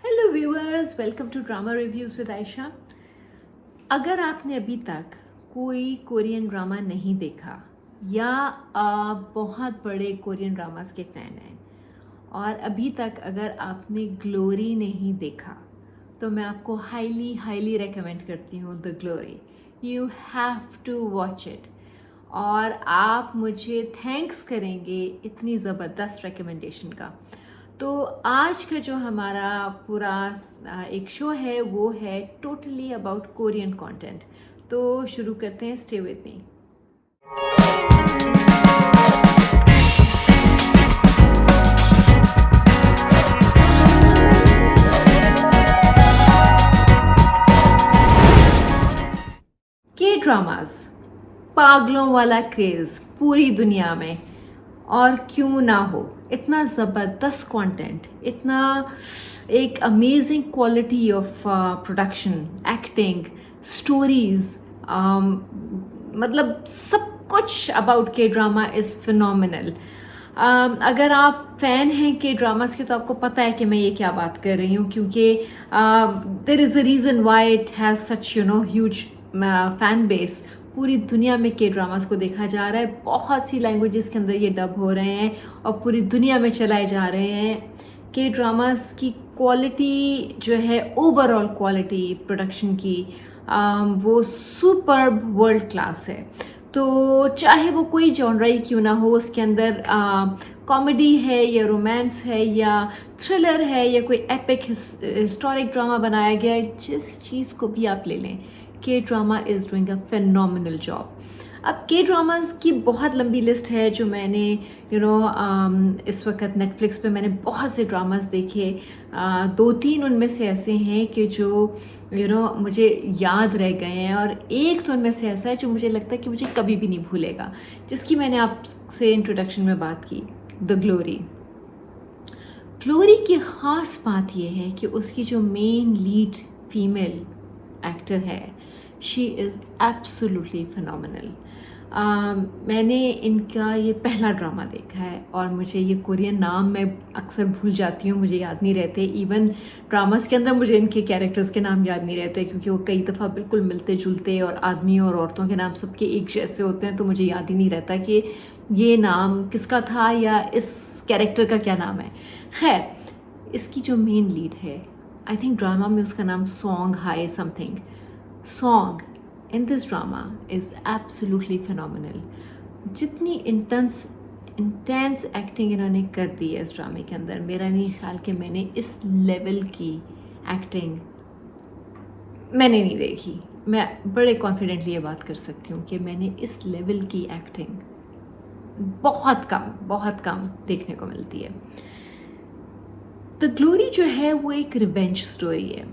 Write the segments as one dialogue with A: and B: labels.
A: Hello viewers, welcome to drama reviews with Ayesha. अगर आपने अभी तक कोई कोरियन ड्रामा नहीं देखा या आप बहुत बड़े कोरियन ड्रामास के फ़ैन हैं और अभी तक अगर आपने ग्लोरी नहीं देखा तो मैं आपको हाईली हाईली रेकमेंड करती हूँ the glory. You have to watch it और आप मुझे थैंक्स करेंगे इतनी ज़बरदस्त रिकमेंडेशन का। तो आज का जो हमारा पूरा एक शो है वो है टोटली अबाउट कोरियन कंटेंट। तो शुरू करते हैं, स्टे विद मी। के ड्रामास पागलों वाला क्रेज़ पूरी दुनिया में, और क्यों ना हो। इतना ज़बरदस्त कंटेंट, इतना एक amazing quality of production, acting, stories, मतलब सब कुछ अबाउट के ड्रामा इज़ फिनोमिनल। अगर आप फ़ैन हैं के ड्रामास के तो आपको पता है कि मैं ये क्या बात कर रही हूँ, क्योंकि there is a reason why it has such huge fan base. पूरी दुनिया में के ड्रामास को देखा जा रहा है, बहुत सी लैंग्वेजेस के अंदर ये डब हो रहे हैं और पूरी दुनिया में चलाए जा रहे हैं। के ड्रामास की क्वालिटी जो है, ओवरऑल क्वालिटी प्रोडक्शन की, वो सुपर्ब वर्ल्ड क्लास है। तो चाहे वो कोई जॉनरा ही क्यों ना हो, उसके अंदर कॉमेडी है या रोमांस है या थ्रिलर है या कोई एपिक हिस्टोरिक ड्रामा बनाया गया है, जिस चीज़ को भी आप ले लें, के drama is doing a phenomenal job. अब के ड्रामास की बहुत लंबी लिस्ट है जो मैंने इस वक्त नेटफ्लिक्स पे मैंने बहुत से ड्रामास देखे। 2-3 उनमें से ऐसे हैं कि जो मुझे याद रह गए हैं, और एक तो उनमें से ऐसा है जो मुझे लगता है कि मुझे कभी भी नहीं भूलेगा, जिसकी मैंने आपसे इंट्रोडक्शन में बात की, द ग्लोरी। ग्लोरी की ख़ास बात यह है कि उसकी जो मेन लीड फीमेल एक्टर है, शी इज़ एब्सोल्युटली फिनोमिनल। मैंने इनका ये पहला ड्रामा देखा है और मुझे ये कोरियन नाम मैं अक्सर भूल जाती हूँ, मुझे याद नहीं रहते। इवन ड्रामास के अंदर मुझे इनके कैरेक्टर्स के नाम याद नहीं रहते, क्योंकि वो कई दफ़ा बिल्कुल मिलते जुलते और आदमियों और औरतों के नाम सबके एक जैसे होते हैं, तो मुझे याद ही नहीं रहता कि ये नाम किसका था या इस कैरेक्टर का क्या नाम है। खैर, इसकी जो मेन लीड है, आई थिंक ड्रामा में उसका नाम song high something, song in this drama is absolutely phenomenal। जितनी इंटेंस एक्टिंग इन्होंने कर दी है इस ड्रामे के अंदर, मेरा नहीं ख्याल कि मैंने इस लेवल की एक्टिंग मैंने नहीं देखी। मैं बड़े कॉन्फिडेंटली ये बात कर सकती हूँ कि मैंने इस लेवल की एक्टिंग बहुत कम देखने को मिलती है। द ग्लोरी जो है वो एक रिवेंज स्टोरी है,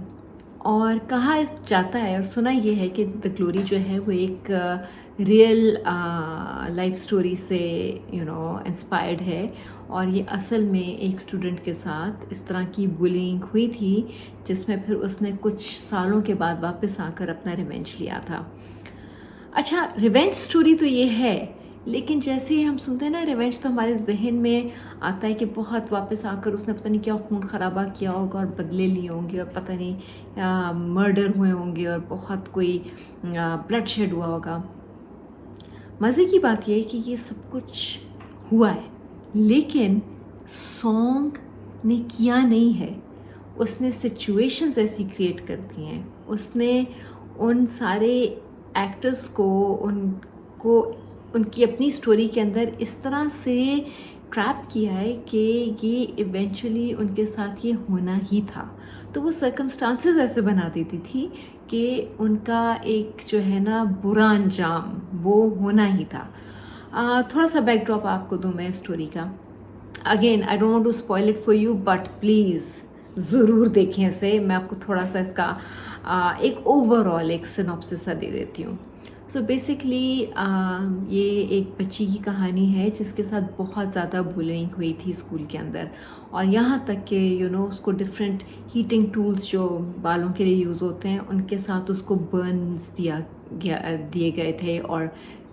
A: और कहा जाता है और सुना ये है कि द ग्लोरी जो है वो एक रियल लाइफ स्टोरी से इंस्पायर्ड है, और ये असल में एक स्टूडेंट के साथ इस तरह की बुलिंग हुई थी, जिसमें फिर उसने कुछ सालों के बाद वापस आकर अपना रिवेंज लिया था। अच्छा, रिवेंज स्टोरी तो ये है, लेकिन जैसे ही हम सुनते हैं ना रिवेंज, तो हमारे जहन में आता है कि बहुत वापस आकर उसने पता नहीं क्या खून खराबा किया होगा और बदले लिए होंगे, और पता नहीं मर्डर हुए होंगे और बहुत कोई ब्लड शेड हुआ होगा। मज़े की बात यह है कि ये सब कुछ हुआ है, लेकिन सॉन्ग ने किया नहीं है। उसने सिचुएशंस ऐसी क्रिएट कर दी हैं, उसने उन सारे एक्टर्स को उनकी अपनी स्टोरी के अंदर इस तरह से ट्रैप किया है कि ये इवेंचुअली उनके साथ ये होना ही था। तो वो सर्कमस्टांसेस ऐसे बना देती थी कि उनका एक जो है ना बुरा अंजाम वो होना ही था। थोड़ा सा बैकड्रॉप आपको दूँ मैं स्टोरी का। Again, I don't want to spoil it for you, but please ज़रूर देखें इसे। मैं आपको थोड़ा सा इसका एक ओवरऑल एक सिनॉप्सिस सा दे देती हूँ। सो बेसिकली ये एक बच्ची की कहानी है जिसके साथ बहुत ज़्यादा बुलिंग हुई थी स्कूल के अंदर, और यहाँ तक कि उसको डिफरेंट हीटिंग टूल्स जो बालों के लिए यूज़ होते हैं उनके साथ उसको बर्न्स दिए गए थे, और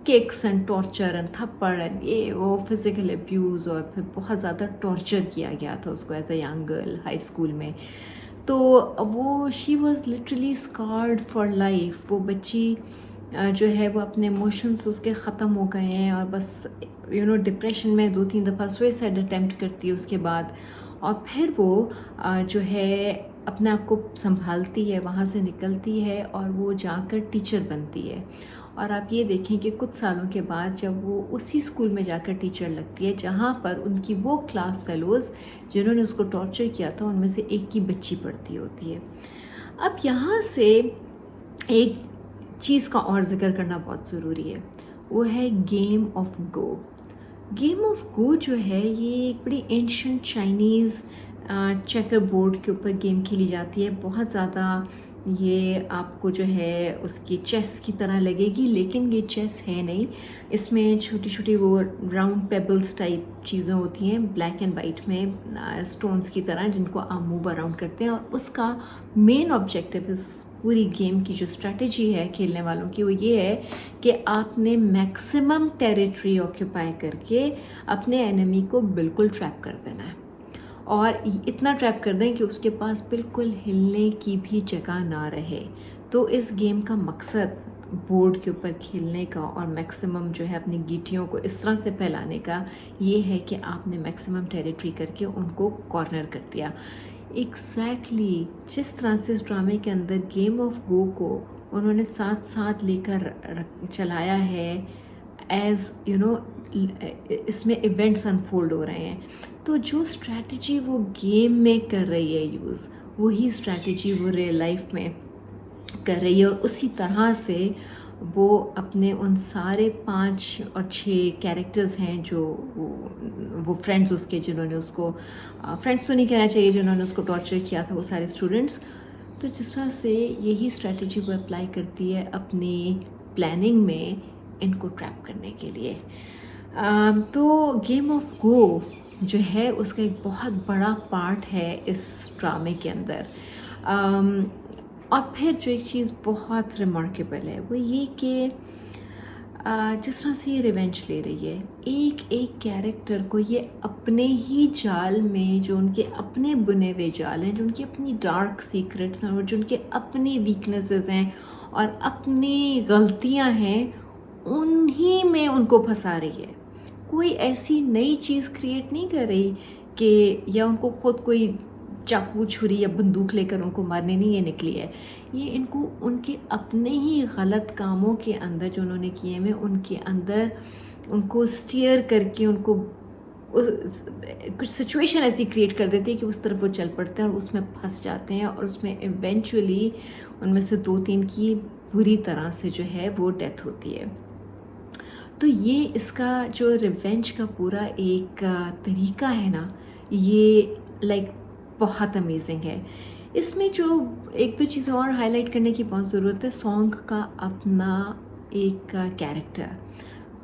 A: किक्स एंड टॉर्चर एंड थप्पड़ एंड ये वो फिज़िकल अब्यूज़, और फिर बहुत ज़्यादा टॉर्चर किया गया था उसको as a young girl high school में। तो वो she was literally scarred for life. वो बच्ची जो है वो अपने इमोशंस उसके ख़त्म हो गए हैं और बस डिप्रेशन में 2-3 दफ़ा सुसाइड अटेम्प्ट करती है उसके बाद। और फिर वो जो है अपने आप को संभालती है, वहाँ से निकलती है और वो जाकर टीचर बनती है। और आप ये देखें कि कुछ सालों के बाद जब वो उसी स्कूल में जाकर टीचर लगती है जहाँ पर उनकी वो क्लास फेलोज़ जिन्होंने उसको टॉर्चर किया था उनमें से एक की बच्ची पढ़ती होती है। अब यहाँ से एक चीज़ का और ज़िक्र करना बहुत ज़रूरी है, वो है game of go. Game of go जो है ये एक बड़ी एंशिएंट चाइनीज़ चेकर बोर्ड के ऊपर गेम खेली जाती है। बहुत ज़्यादा ये आपको जो है उसकी चेस की तरह लगेगी, लेकिन ये चेस है नहीं। इसमें छोटी-छोटी वो राउंड पेबल्स टाइप चीज़ें होती हैं ब्लैक एंड वाइट में स्टोन्स की तरह, जिनको आप मूव अराउंड करते हैं। और उसका मेन ऑब्जेक्टिव इस पूरी गेम की जो स्ट्रैटेजी है खेलने वालों की वो ये है कि आपने मैक्सिमम टेरिटरी ऑक्यूपाई करके अपने एनिमी को बिल्कुल ट्रैप कर देना है और इतना ट्रैप कर दें कि उसके पास बिल्कुल हिलने की भी जगह ना रहे। तो इस गेम का मकसद बोर्ड के ऊपर खेलने का और मैक्सिमम जो है अपनी गीटियों को इस तरह से फैलाने का ये है कि आपने मैक्सिमम टेरिटरी करके उनको कॉर्नर कर दिया। एग्जैक्टली जिस तरह से इस ड्रामे के अंदर गेम ऑफ गो को उन्होंने साथ साथ लेकर चलाया है, एज इसमें इवेंट्स अनफोल्ड हो रहे हैं। तो जो स्ट्रैटेजी वो गेम में कर रही है यूज़, वही स्ट्रैटेजी वो रियल लाइफ में कर रही है। और उसी तरह से वो अपने उन सारे 5 और 6 कैरेक्टर्स हैं जो वो फ्रेंड्स उसके जिन्होंने उसको फ्रेंड्स तो नहीं कहना चाहिए, जिन्होंने उसको टॉर्चर किया था, वो सारे स्टूडेंट्स। तो जिस तरह से यही स्ट्रैटेजी वो अप्लाई करती है अपनी प्लानिंग में इनको ट्रैप करने के लिए। तो गेम ऑफ गो जो है उसका एक बहुत बड़ा पार्ट है इस ड्रामे के अंदर। और फिर जो एक चीज़ बहुत रिमार्केबल है वो ये कि जिस तरह से ये रिवेंज ले रही है, एक एक कैरेक्टर को ये अपने ही जाल में, जो उनके अपने बुने हुए जाल हैं, जो उनकी अपनी डार्क सीक्रेट्स हैं और जो उनके अपनी वीकनेसेस हैं और अपनी गलतियां हैं, उन्हीं में उनको फंसा रही है। कोई ऐसी नई चीज़ क्रिएट नहीं कर रही कि या उनको खुद कोई चाकू छुरी या बंदूक लेकर उनको मारने नहीं ये निकली है। ये इनको उनके अपने ही गलत कामों के अंदर जो उन्होंने किए हैं उनके अंदर उनको स्टीयर करके उनको कुछ सिचुएशन ऐसी क्रिएट कर देती है कि उस तरफ वो चल पड़ते हैं और उसमें फंस जाते हैं और उसमें इवेंचुअली उनमें से 2-3 की बुरी तरह से जो है वो डेथ होती है। तो ये इसका जो रिवेंज का पूरा एक तरीका है ना, ये लाइक बहुत अमेजिंग है। इसमें जो एक दो चीज़ें और हाईलाइट करने की बहुत ज़रूरत है। सॉन्ग का अपना एक कैरेक्टर,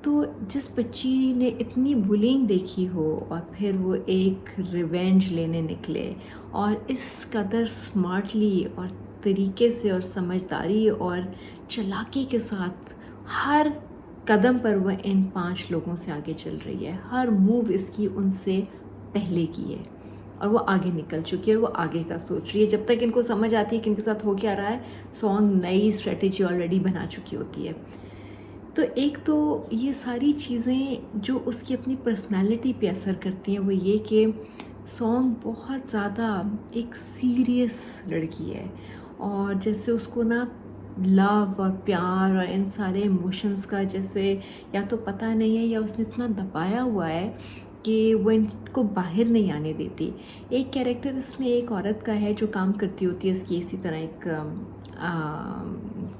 A: तो जिस बच्ची ने इतनी बुलिंग देखी हो और फिर वो एक रिवेंज लेने निकले और इस कदर स्मार्टली और तरीके से और समझदारी और चालाकी के साथ हर कदम पर वह इन 5 लोगों से आगे चल रही है, हर मूव इसकी उनसे पहले की है और वो आगे निकल चुकी है, वो आगे का सोच रही है। जब तक इनको समझ आती है कि इनके साथ हो क्या रहा है, सॉन्ग नई स्ट्रेटेजी ऑलरेडी बना चुकी होती है। तो एक तो ये सारी चीज़ें जो उसकी अपनी पर्सनालिटी पे असर करती हैं वो ये कि सॉन्ग बहुत ज़्यादा एक सीरियस लड़की है और जैसे उसको ना लव और प्यार और इन सारे इमोशंस का जैसे या तो पता नहीं है या उसने इतना दबाया हुआ है कि वो इनको बाहर नहीं आने देती। एक कैरेक्टर इसमें एक औरत का है जो काम करती होती है इसकी इसी तरह एक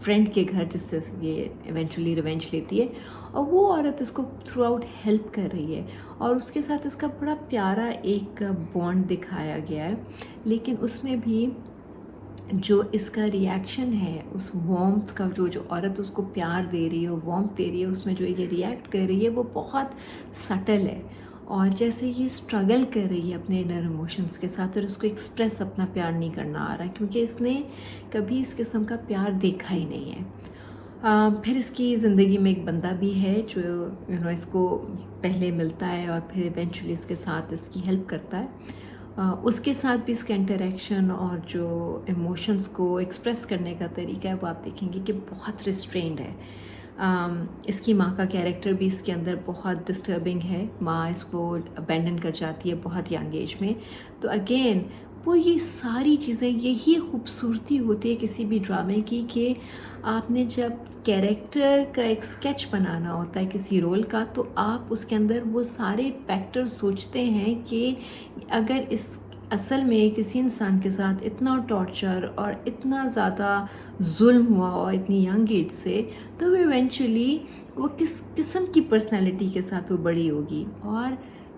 A: फ्रेंड के घर, जिससे ये इवेंचुअली रिवेंज लेती है और वो औरत इसको थ्रू आउट हेल्प कर रही है और उसके साथ इसका बड़ा प्यारा एक बॉन्ड दिखाया गया है। लेकिन उसमें भी जो इसका रिएक्शन है उस वार्मथ का, जो औरत उसको प्यार दे रही है, वार्मथ दे रही है, उसमें जो ये रिएक्ट कर रही है वो बहुत सटल है और जैसे ये स्ट्रगल कर रही है अपने इनर इमोशंस के साथ और इसको एक्सप्रेस अपना प्यार नहीं करना आ रहा है क्योंकि इसने कभी इस किस्म का प्यार देखा ही नहीं है। फिर इसकी ज़िंदगी में एक बंदा भी है जो इसको पहले मिलता है और फिर इवेंचुअली इसके साथ इसकी हेल्प करता है उसके साथ भी इसका इंटरेक्शन और जो इमोशंस को एक्सप्रेस करने का तरीका है वो आप देखेंगे कि बहुत रिस्ट्रेंड है। इसकी माँ का कैरेक्टर भी इसके अंदर बहुत डिस्टर्बिंग है। माँ इसको अबैंडन कर जाती है बहुत यंग एज में। तो अगेन वो ये सारी चीज़ें, यही खूबसूरती होती है किसी भी ड्रामे की कि आपने जब कैरेक्टर का एक स्केच बनाना होता है किसी रोल का, तो आप उसके अंदर वो सारे फैक्टर सोचते हैं कि अगर इस असल में किसी इंसान के साथ इतना टॉर्चर और इतना ज़्यादा जुल्म हुआ और इतनी यंग एज से, तो वो इवेंचुअली वो किस किस्म की पर्सनैलिटी के साथ वो बड़ी होगी। और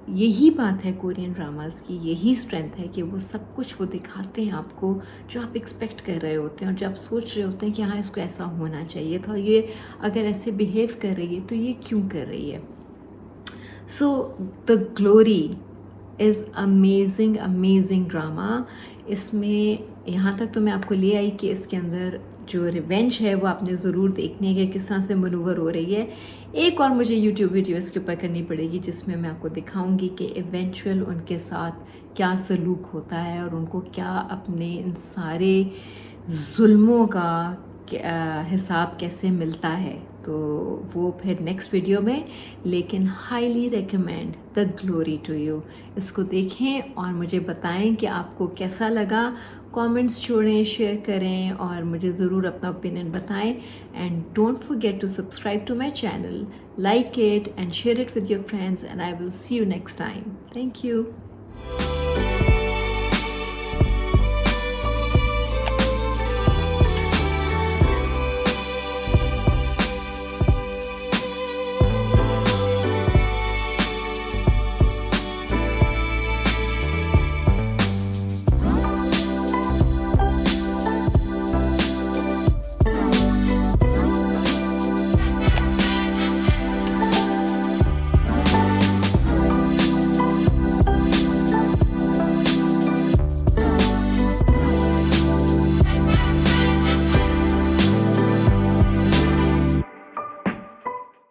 A: यही बात है कोरियन ड्रामास की, यही स्ट्रेंथ है कि वो सब कुछ वो दिखाते हैं आपको जो आप एक्सपेक्ट कर रहे होते हैं और जो आप सोच रहे होते हैं कि हाँ इसको ऐसा होना चाहिए था, ये अगर ऐसे बिहेव कर रही है तो ये क्यों कर रही है। So the glory is amazing amazing drama. इसमें यहाँ तक तो मैं आपको ले आई कि इसके अंदर जो रिवेंज है वो आपने ज़रूर देखनी है कि किस तरह से मनूवर हो रही है। एक और मुझे यूट्यूब वीडियो इसके ऊपर करनी पड़ेगी जिसमें मैं आपको दिखाऊंगी कि इवेंचुअल उनके साथ क्या सलूक होता है और उनको क्या अपने इन सारे जुल्मों का हिसाब कैसे मिलता है। तो वो फिर नेक्स्ट वीडियो में, लेकिन highly recommend the glory to you. इसको देखें और मुझे बताएं कि आपको कैसा लगा। कमेंट्स छोड़ें, शेयर करें और मुझे ज़रूर अपना ओपिनियन बताएं। And don't forget to subscribe to my channel, like it and share it with your friends, and I will see you next time. Thank you.